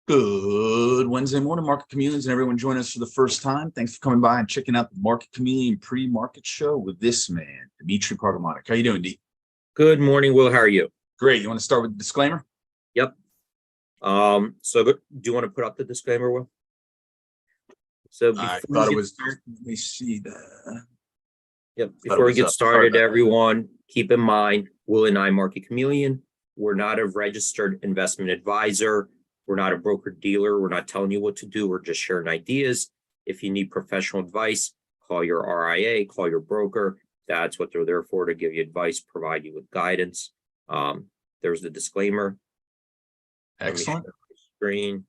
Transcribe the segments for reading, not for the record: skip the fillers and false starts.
Good Wednesday morning, Market Chameleons, and everyone joining us for the first time. Thanks for coming by and checking out the Market Chameleon pre-market show with this man, Dimitri Pardomatic. How you doing, D? Good morning, Will. How are you? Great. You want to start with the disclaimer? Yep. Do you want to put up the disclaimer, Will? So I before thought we it get was. started, Let me see that. before we get started, that. everyone, keep in mind, Will and I, Market Chameleon, we're not a registered investment advisor. We're not a broker dealer. We're not telling you what to do. We're just sharing ideas. If you need professional advice, call your RIA, call your broker. That's what they're there for, to give you advice, provide you with guidance. There's the disclaimer. Excellent. Screen.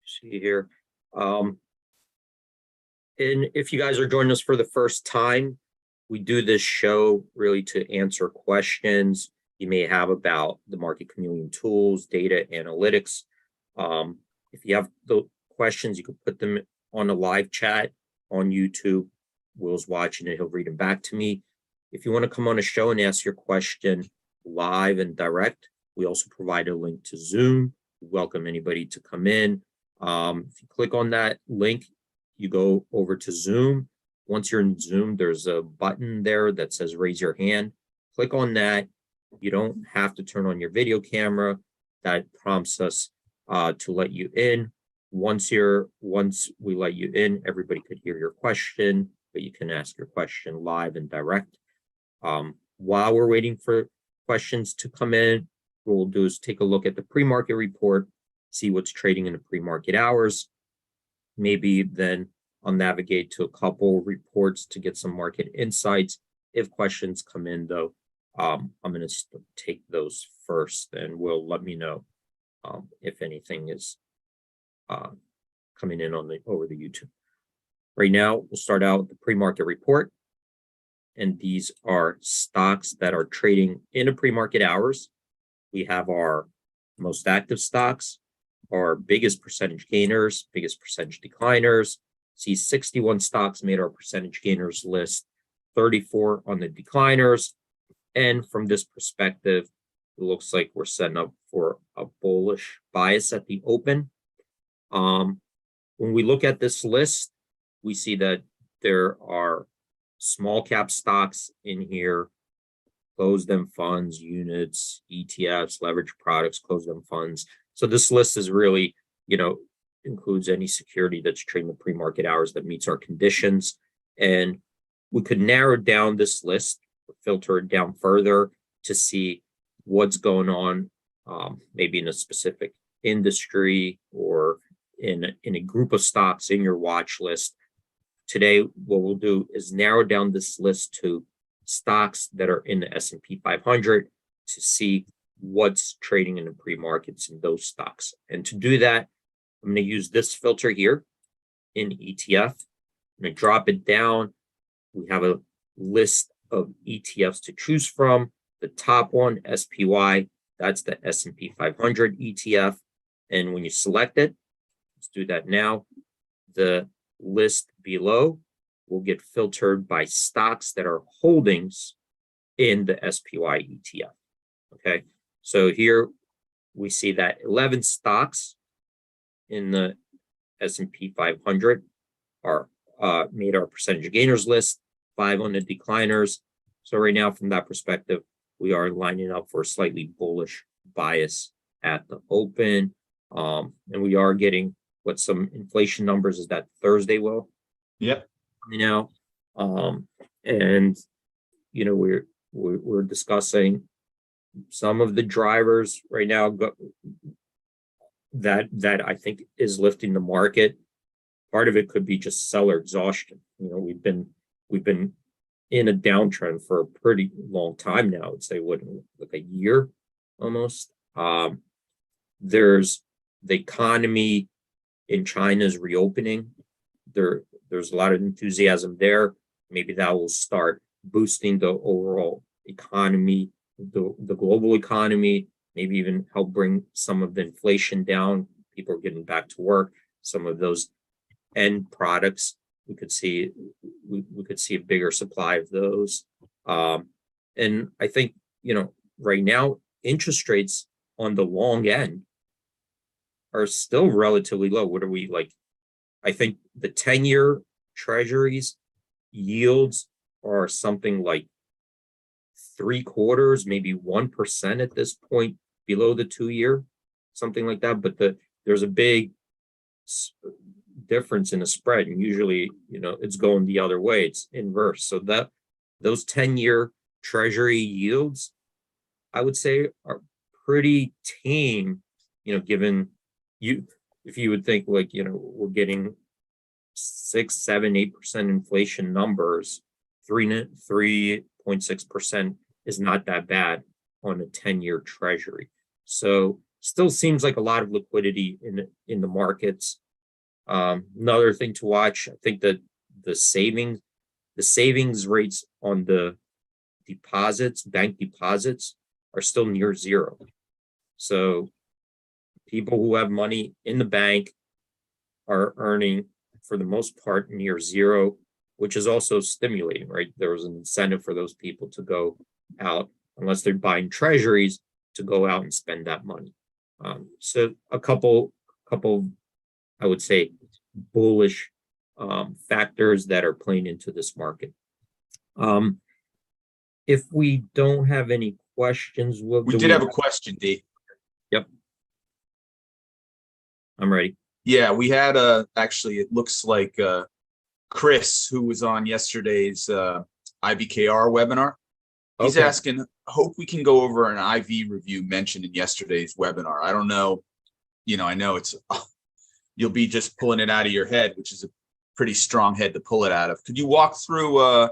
See here. And if you guys are joining us for the first time, we do this show really to answer questions you may have about the Market Chameleon tools, data analytics. If you have the questions, you can put them on a live chat on YouTube. Will's watching it. He'll read them back to me. If you want to come on a show and ask your question live and direct, we also provide a link to Zoom. We welcome anybody to come in. If you click on that link, you go over to Zoom. Once you're in Zoom, there's a button there that says raise your hand. Click on that. You don't have to turn on your video camera. That prompts us to let you in. Once we let you in, everybody could hear your question, but you can ask your question live and direct. While we're waiting for questions to come in, what we'll do is take a look at the pre-market report, see what's trading in the pre-market hours. Maybe then I'll navigate to a couple reports to get some market insights. If questions come in, though, I'm going to take those first, and will let me know if anything is coming in on over the YouTube. Right now, we'll start out with the pre-market report, and these are stocks that are trading in the pre-market hours. We have our most active stocks, our biggest percentage gainers, biggest percentage decliners. See 61 stocks made our percentage gainers list, 34 on the decliners. And from this perspective, it looks like we're setting up for a bullish bias at the open. When we look at this list, we see that there are small cap stocks in here, closed-end funds, units, ETFs, leverage products, closed-end funds. So this list is really, includes any security that's trading the pre-market hours that meets our conditions. And we could narrow down this list, filter it down further to see what's going on, maybe in a specific industry or in a group of stocks in your watch list. Today, what we'll do is narrow down this list to stocks that are in the S&P 500 to see what's trading in the pre-markets in those stocks. And to do that, I'm going to use this filter here in ETF. I'm going to drop it down. We have a list of ETFs to choose from. The top one, SPY, that's the S&P 500 ETF. And when you select it, let's do that now. The list below will get filtered by stocks that are holdings in the SPY ETF. Okay, so here we see that 11 stocks in the S&P 500 are made our percentage gainers list, 5 on the decliners. So right now, from that perspective, we are lining up for a slightly bullish bias at the open. And we are getting some inflation numbers. Is that Thursday, Will? Yep. And we're discussing some of the drivers right now that I think is lifting the market. Part of it could be just seller exhaustion. We've been in a downtrend for a pretty long time now. I would say like a year almost. There's the economy in China is reopening. There's a lot of enthusiasm there. Maybe that will start boosting the overall economy, the global economy, maybe even help bring some of the inflation down. People are getting back to work. Some of those end products, we could see a bigger supply of those. And I think, right now, interest rates on the long end are still relatively low. What are we like? I think the 10-year treasuries yields are something like 3/4, maybe 1% at this point below the 2-year, something like that. But there's a big difference in the spread, and usually, it's going the other way. It's inverse. So that those 10-year treasury yields, I would say, are pretty tame, given if you would think like, we're getting 6, 7, 8% inflation numbers, 3.6% is not that bad on a 10-year treasury. So still seems like a lot of liquidity in the markets. Another thing to watch, I think that the savings rates on the deposits, bank deposits, are still near zero. So people who have money in the bank are earning, for the most part, near zero, which is also stimulating, right? There was an incentive for those people to go out, unless they're buying treasuries, to go out and spend that money. So a couple, I would say, bullish factors that are playing into this market. If we don't have any questions, we did have a question, D. Yep, I'm ready. Yeah, we had actually, it looks like Chris, who was on yesterday's IBKR webinar. He's asking, hope we can go over an IV review mentioned in yesterday's webinar. I don't know, I know it's, you'll be just pulling it out of your head, which is a pretty strong head to pull it out of. Could you walk through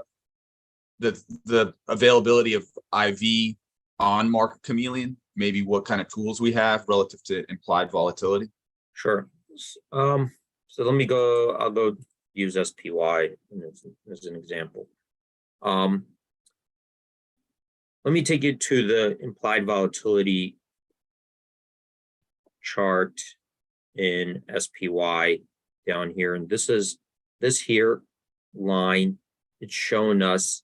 the availability of IV on MarketChameleon? Maybe what kind of tools we have relative to implied volatility? Sure. So I'll go use SPY as an example. Let me take you to the implied volatility chart in SPY down here. And this here line, it's showing us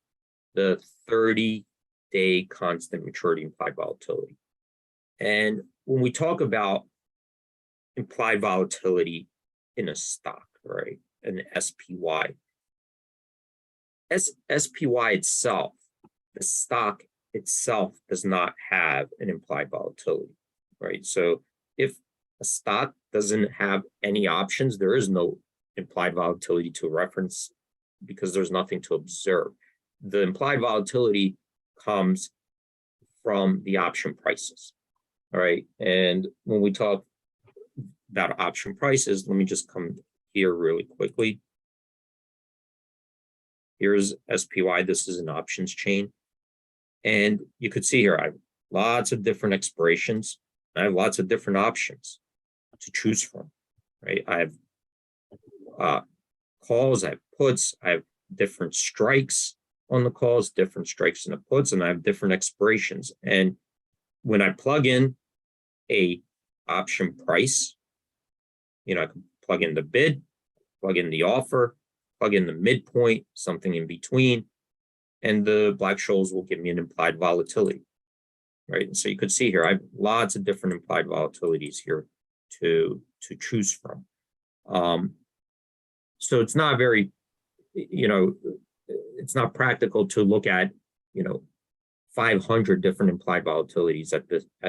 the 30-day constant maturity implied volatility. And when we talk about implied volatility in a stock, right, an SPY, SPY itself, the stock itself, does not have an implied volatility, right? So if a stock doesn't have any options, there is no implied volatility to reference, because there's nothing to observe. The implied volatility comes from the option prices, all right? And when we talk about option prices, let me just come here really quickly. Here's SPY. This is an options chain. And you could see here, I have lots of different expirations. I have lots of different options to choose from, right? I have calls, I have puts, I have different strikes on the calls, different strikes in the puts, and I have different expirations. And when I plug in a option price, I can plug in the bid, plug in the offer, plug in the midpoint, something in between, and the Black-Scholes will give me an implied volatility, right? And so you could see here, I have lots of different implied volatilities here to choose from. So it's not very, it's not practical to look at, 500 different implied volatilities at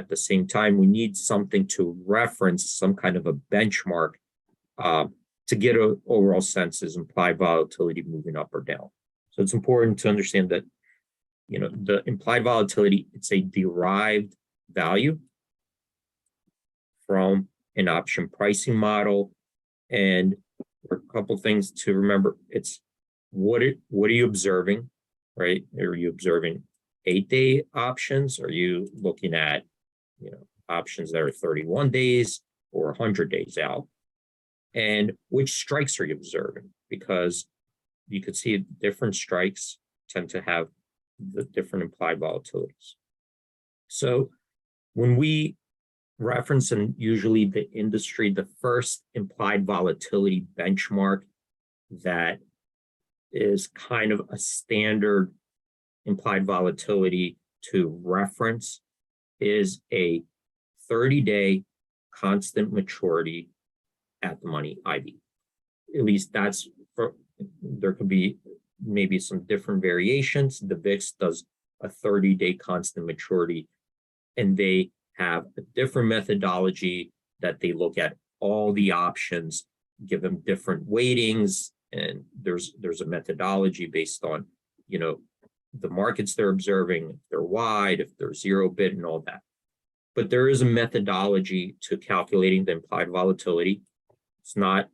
the same time. We need something to reference, some kind of a benchmark, to get an overall sense, is implied volatility moving up or down. So it's important to understand that, the implied volatility, it's a derived value from an option pricing model. And a couple things to remember. It's what are you observing, right? Are you observing 8-day options? Are you looking at, options that are 31 days or 100 days out? And which strikes are you observing? Because you could see different strikes tend to have the different implied volatilities. So when we reference, and usually the industry, the first implied volatility benchmark that is kind of a standard implied volatility to reference is a 30-day constant maturity at the money IB. At least that's for, there could be maybe some different variations. The VIX does a 30-day constant maturity, and they have a different methodology that they look at all the options, give them different weightings, and there's a methodology based on, you know, the markets they're observing, if they're wide, if they're zero bid, and all that. But there is a methodology to calculating the implied volatility. It's not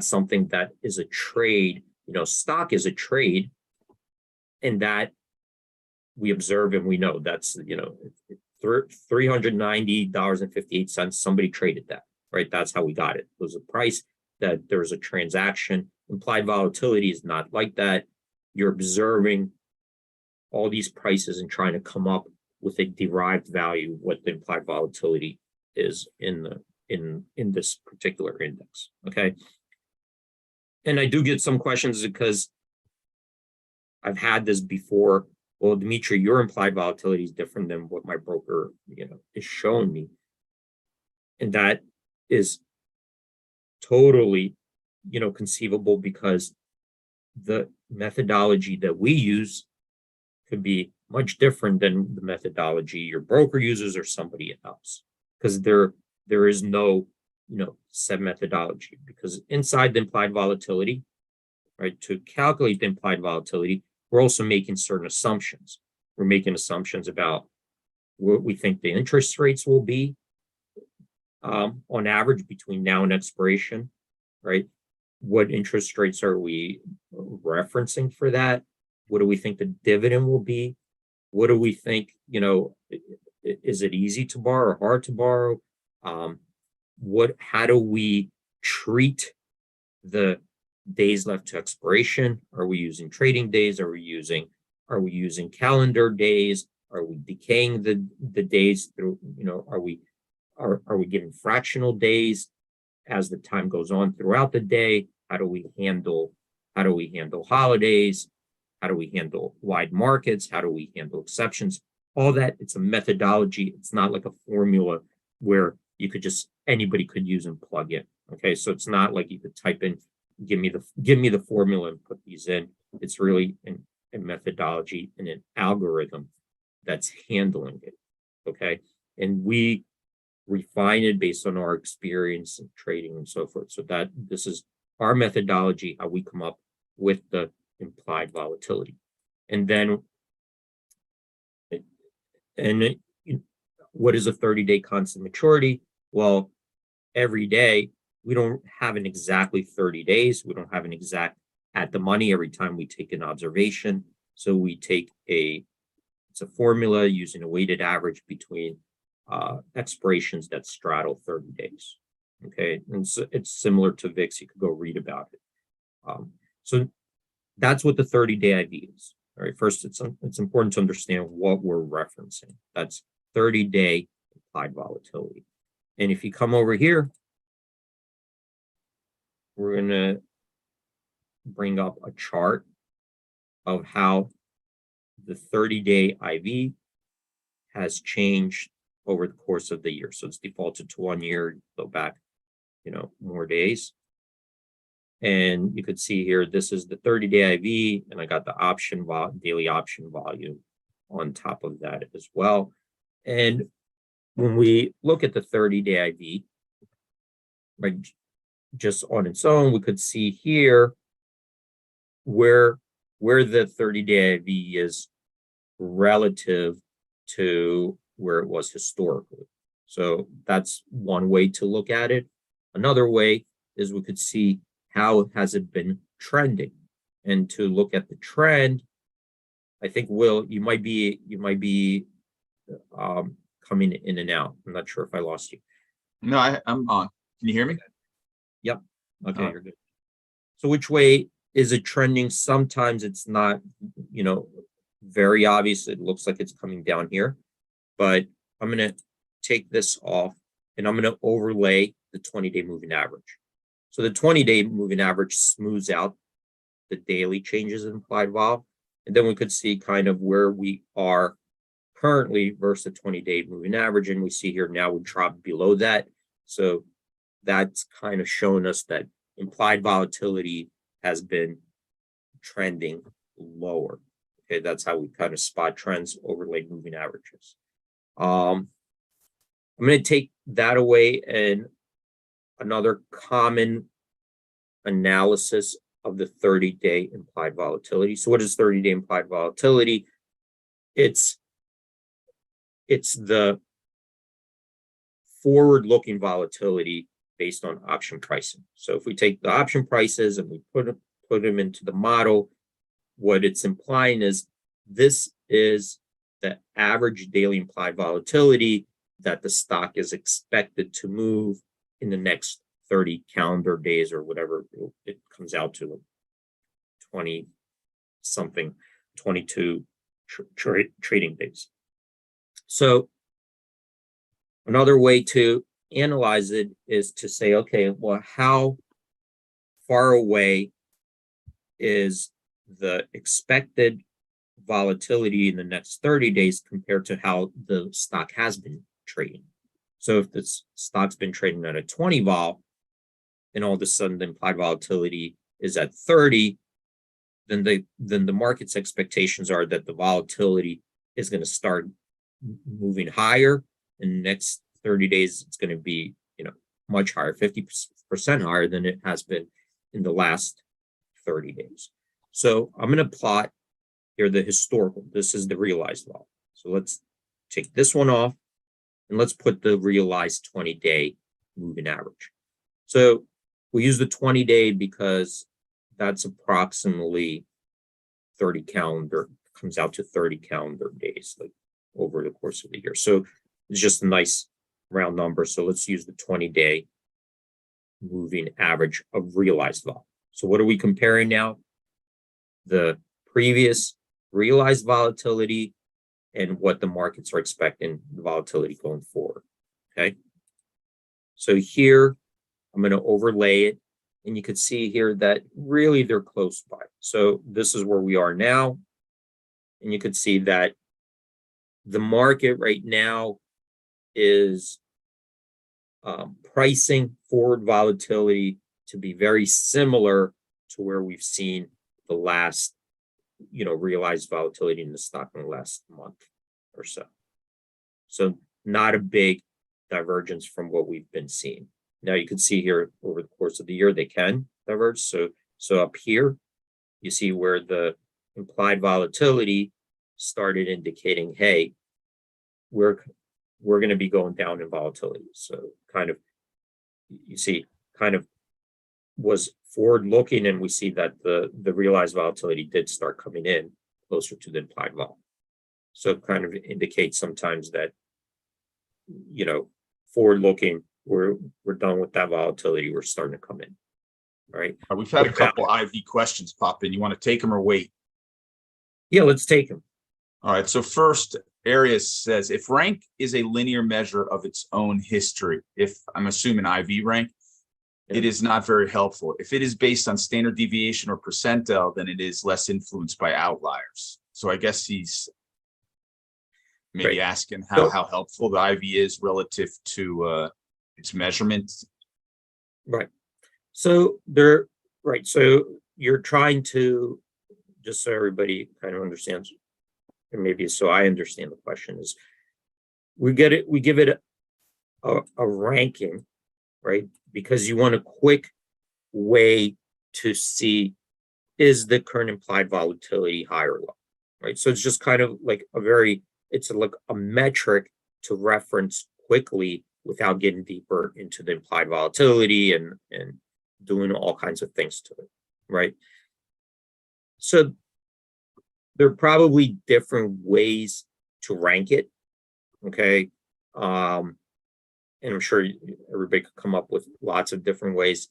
something that is a trade. You know, stock is a trade, and that we observe and we know that's, you know, $390.58. Somebody traded that, right? That's how we got it. It was a price that there was a transaction. Implied volatility is not like that. You're observing all these prices and trying to come up with a derived value, what the implied volatility is in this particular index. Okay. And I do get some questions because I've had this before. Well, Dimitri, your implied volatility is different than what my broker, you know, is showing me. And that is totally, you know, conceivable, because the methodology that we use could be much different than the methodology your broker uses or somebody else, because there is no, you know, set methodology. Because inside the implied volatility, right, to calculate the implied volatility, we're also making certain assumptions. We're making assumptions about what we think the interest rates will be on average between now and expiration, right? What interest rates are we referencing for that? What do we think the dividend will be? What do we think, you know, is it easy to borrow or hard to borrow? How do we treat the days left to expiration? Are we using trading days? Are we using calendar days? Are we decaying the days through, you know, are we giving fractional days as the time goes on throughout the day? How do we handle holidays? How do we handle wide markets? How do we handle exceptions? All that, it's a methodology. It's not like a formula where you could just, anybody could use and plug in. Okay, so it's not like you could type in, give me the formula and put these in. It's really a methodology and an algorithm that's handling it. Okay, and we refine it based on our experience in trading and so forth. So that this is our methodology, how we come up with the implied volatility. And then, what is a 30-day constant maturity? Well, every day, we don't have an exactly 30 days. We don't have an exact at the money every time we take an observation. So we take it's a formula using a weighted average between expirations that straddle 30 days. Okay, and so it's similar to VIX. You could go read about it. So that's what the 30-day IV is. All right, first, it's important to understand what we're referencing. That's 30-day implied volatility. And if you come over here, we're going to bring up a chart of how the 30-day IV has changed over the course of the year. So it's defaulted to 1 year, go back, you know, more days. And you could see here, this is the 30-day IV, and I got the daily option volume on top of that as well. And when we look at the 30-day IV, right, just on its own, we could see here where the 30-day IV is relative to where it was historically. So that's one way to look at it. Another way is we could see how has it been trending. And to look at the trend, I think, Will, you might be coming in and out. I'm not sure if I lost you. No, I'm on. Can you hear me? Yep. Okay, you're good. So which way is it trending? Sometimes it's not, you know, very obvious. It looks like it's coming down here, but I'm going to take this off and I'm going to overlay the 20-day moving average. So the 20-day moving average smooths out the daily changes in implied vol. And then we could see kind of where we are currently versus the 20-day moving average. And we see here now we dropped below that. So that's kind of showing us that implied volatility has been trending lower. Okay, that's how we kind of spot trends, overlay moving averages. I'm going to take that away, and another common analysis of the 30-day implied volatility. So what is 30-day implied volatility? It's the forward-looking volatility based on option pricing. So if we take the option prices and we put them into the model, what it's implying is this is the average daily implied volatility that the stock is expected to move in the next 30 calendar days, or whatever it comes out to, 20 something, 22 trading days. So another way to analyze it is to say, okay, well, how far away is the expected volatility in the next 30 days compared to how the stock has been trading? So if the stock's been trading at a 20 vol, and all of a sudden the implied volatility is at 30, then the market's expectations are that the volatility is going to start moving higher. In the next 30 days, it's going to be, much higher, 50% higher than it has been in the last 30 days. So I'm going to plot here the historical. This is the realized vol. So let's take this one off, and let's put the realized 20-day moving average. So we use the 20-day because that's approximately 30 calendar, comes out to 30 calendar days, like over the course of the year. So it's just a nice round number. So let's use the 20-day moving average of realized vol. So what are we comparing now? The previous realized volatility and what the markets are expecting the volatility going forward. Okay. So here I'm going to overlay it, and you can see here that really they're close by. So this is where we are now. And you can see that the market right now is pricing forward volatility to be very similar to where we've seen the last, realized volatility in the stock in the last month or so. So not a big divergence from what we've been seeing. Now you can see here over the course of the year, they can diverge. So up here, you see where the implied volatility started indicating, hey, we're going to be going down in volatility. So kind of, you see, kind of was forward looking, and we see that the realized volatility did start coming in closer to the implied vol. So it kind of indicates sometimes that, forward looking, we're done with that volatility. We're starting to come in. All right. We've had a couple IV questions pop in. You want to take them or wait? Yeah, let's take them. All right. So first, Arias says, if rank is a linear measure of its own history, if I'm assuming IV rank, it is not very helpful. If it is based on standard deviation or percentile, then it is less influenced by outliers. So I guess he's maybe asking how helpful the IV is relative to its measurement. Right. So So you're trying to, just so everybody kind of understands, and maybe so I understand the question, is we give it a ranking, right? Because you want a quick way to see, is the current implied volatility high or low, right? So it's just kind of like it's like a metric to reference quickly without getting deeper into the implied volatility and doing all kinds of things to it, right? So there are probably different ways to rank it, okay? And I'm sure everybody could come up with lots of different ways.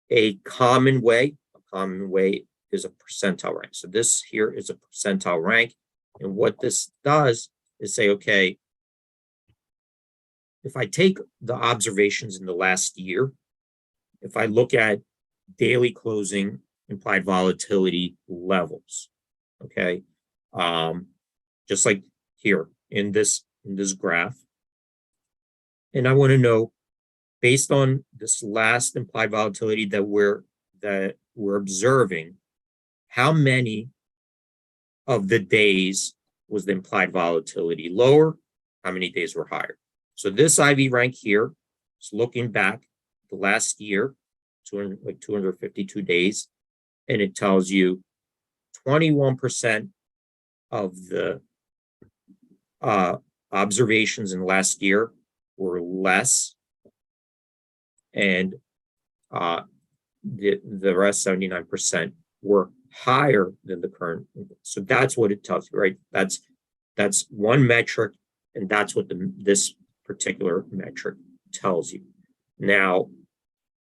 A common way is a percentile rank. So this here is a percentile rank. And what this does is say, okay, if I take the observations in the last year, if I look at daily closing implied volatility levels, Okay. Just like here in this graph. And I want to know, based on this last implied volatility that we're observing, how many of the days was the implied volatility lower? How many days were higher? So this IV rank here is looking back the last year, 252 days, and it tells you 21% of the observations in last year were less, and the rest, 79%, were higher than the current. So that's what it tells you, right? That's one metric, and that's what this particular metric tells you. Now,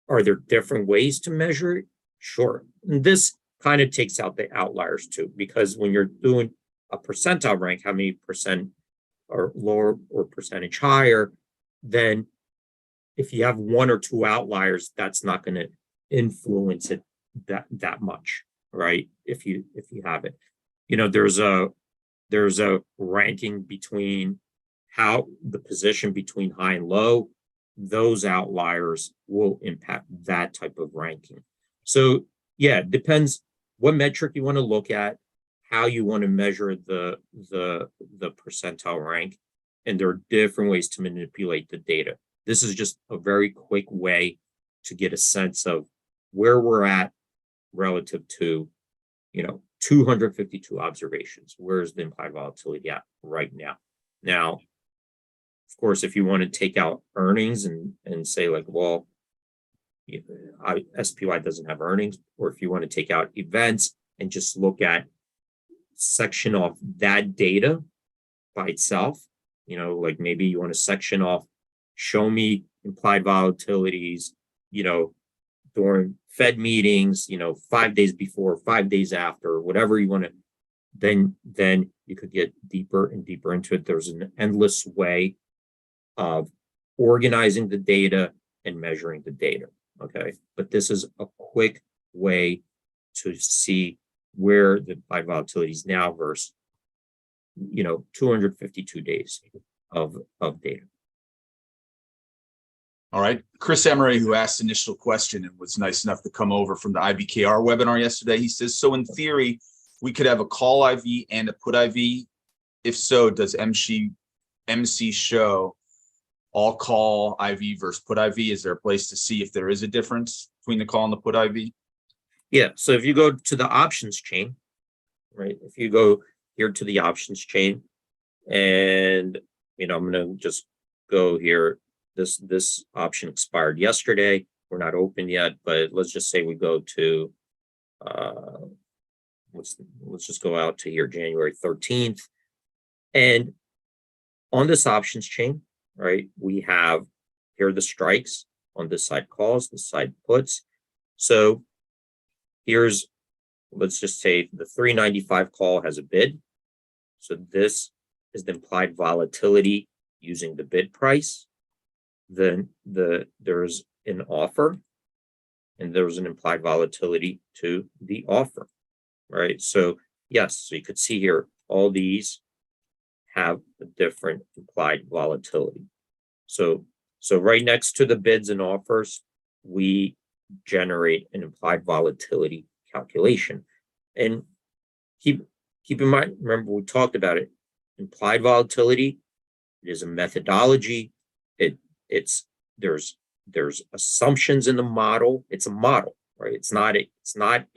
are there different ways to measure it? Sure. And this kind of takes out the outliers too, because when you're doing a percentile rank, how many percent are lower or percentage higher, then if you have one or two outliers, that's not going to influence it that much, right? If you have it, there's a ranking between how the position between high and low. Those outliers will impact that type of ranking. So yeah, it depends what metric you want to look at, how you want to measure the percentile rank, and there are different ways to manipulate the data. This is just a very quick way to get a sense of where we're at relative to, 252 observations. Where's the implied volatility at right now? Now, of course, if you want to take out earnings and say like, well, SPY doesn't have earnings, or if you want to take out events and just look at section off that data by itself, like maybe you want to section off, show me implied volatilities, during Fed meetings, 5 days before, 5 days after, whatever you want to, then you could get deeper and deeper into it. There's an endless way of organizing the data and measuring the data. Okay. But this is a quick way to see where the implied volatility is now versus, 252 days of data. All right. Chris Emery, who asked the initial question and was nice enough to come over from the IBKR webinar yesterday, he says, so in theory, we could have a call IV and a put IV. If so, does MC show all call IV versus put IV? Is there a place to see if there is a difference between the call and the put IV? Yeah. So if you go to the options chain, right? If you go here to the options chain, and I'm going to just go here. This option expired yesterday. We're not open yet, but let's just say we go to let's just go out to here, January 13th. And on this options chain, right, we have here the strikes, on this side calls, this side puts. So here's, let's just say the 395 call has a bid. So this is the implied volatility using the bid price. Then there's an offer, and there's an implied volatility to the offer, right? So yes, so you could see here, all these have a different implied volatility. So right next to the bids and offers, we generate an implied volatility calculation. And keep in mind, remember we talked about it, implied volatility, it is a methodology. There's assumptions in the model. It's a model, right? It's not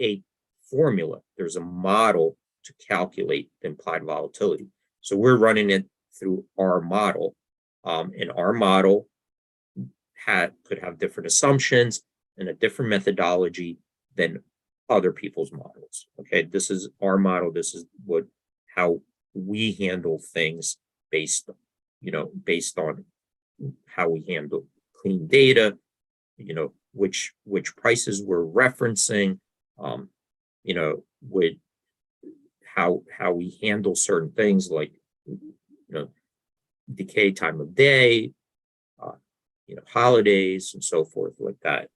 a formula. There's a model to calculate the implied volatility. So we're running it through our model, and our model could have different assumptions and a different methodology than other people's models. Okay, this is our model. This is how we handle things based on how we handle clean data, which prices we're referencing, with how we handle certain things like, decay time of day, holidays and so forth like that,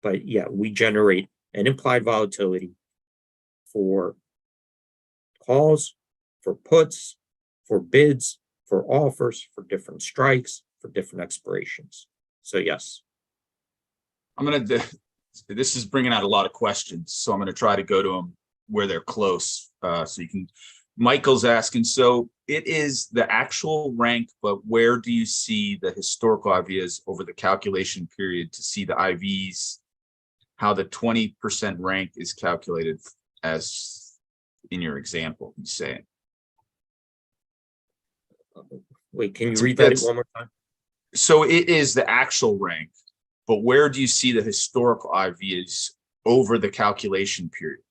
but yeah, we generate an implied volatility for calls, for puts, for bids, for offers, for different strikes, for different expirations. So yes. This is bringing out a lot of questions, so I'm going to try to go to them where they're close. So you can, Michael's asking, so it is the actual rank, but where do you see the historical IVs over the calculation period to see the IVs, how the 20% rank is calculated as in your example, you say? Wait, can you read that one more time? So it is the actual rank, but where do you see the historical IVs over the calculation period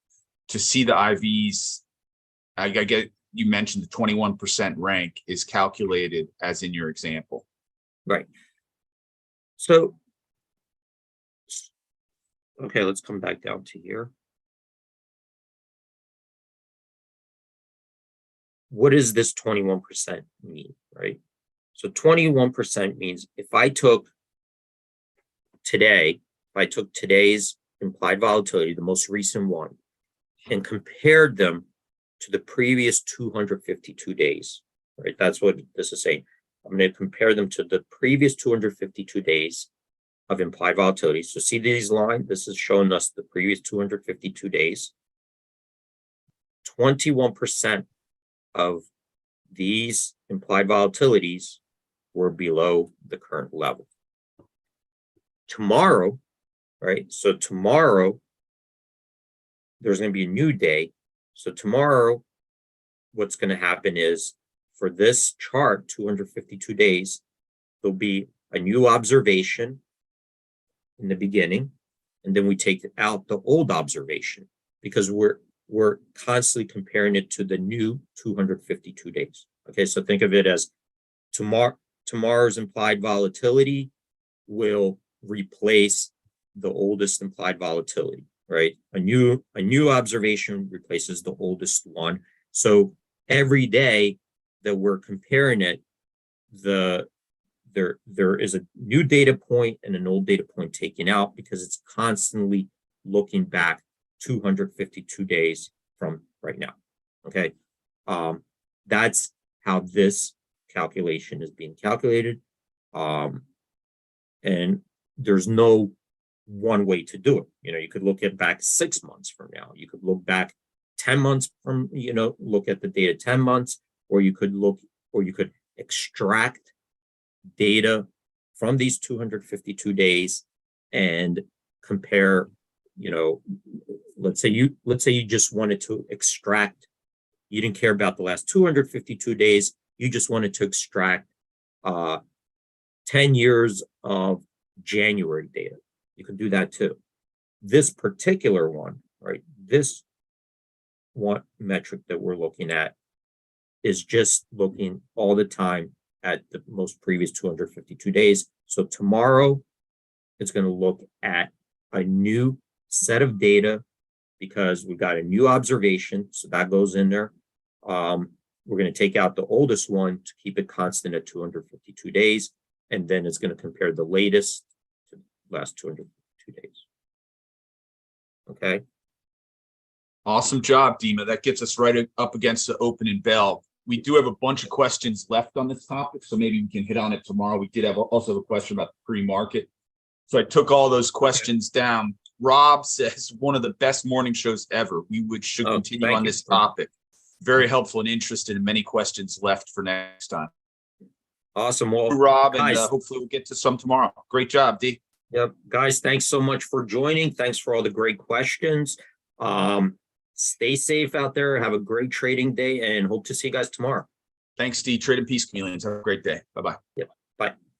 to see the IVs? I get you mentioned the 21% rank is calculated as in your example. Right. So, okay, let's come back down to here. What does this 21% mean, right? So 21% means if I took today's implied volatility, the most recent one, and compared them to the previous 252 days, right? That's what this is saying. I'm going to compare them to the previous 252 days of implied volatility. So see these lines? This is showing us the previous 252 days. 21% of these implied volatilities were below the current level. Tomorrow, right? So tomorrow, there's going to be a new day. So tomorrow, what's going to happen is for this chart, 252 days, there'll be a new observation in the beginning, and then we take out the old observation because we're constantly comparing it to the new 252 days. Okay, so think of it as tomorrow's implied volatility will replace the oldest implied volatility, right? A new observation replaces the oldest one. So every day that we're comparing it, there is a new data point and an old data point taken out because it's constantly looking back 252 days from right now. Okay, that's how this calculation is being calculated, and there's no one way to do it. You could look at back 6 months from now. You could look back 10 months from, look at the data 10 months, or you could extract data from these 252 days and compare. Let's say you just wanted to extract. You didn't care about the last 252 days. You just wanted to extract 10 years of January data. You could do that too. This particular one, right? This one metric that we're looking at is just looking all the time at the most previous 252 days. So tomorrow, it's going to look at a new set of data because we've got a new observation. So that goes in there. We're going to take out the oldest one to keep it constant at 252 days. And then it's going to compare the latest to the last 252 days. Okay. Awesome job, Dima. That gets us right up against the opening bell. We do have a bunch of questions left on this topic, so maybe we can hit on it tomorrow. We did have also a question about the pre-market. So I took all those questions down. Rob says, one of the best morning shows ever. We should continue on this topic. Very helpful and interested in many questions left for next time. Awesome. Well, Rob, guys, and hopefully we'll get to some tomorrow. Great job, D. Yep. Guys, thanks so much for joining. Thanks for all the great questions. Stay safe out there. Have a great trading day and hope to see you guys tomorrow. Thanks, D. Trade in peace, Chameleons. Have a great day. Bye-bye. Yep.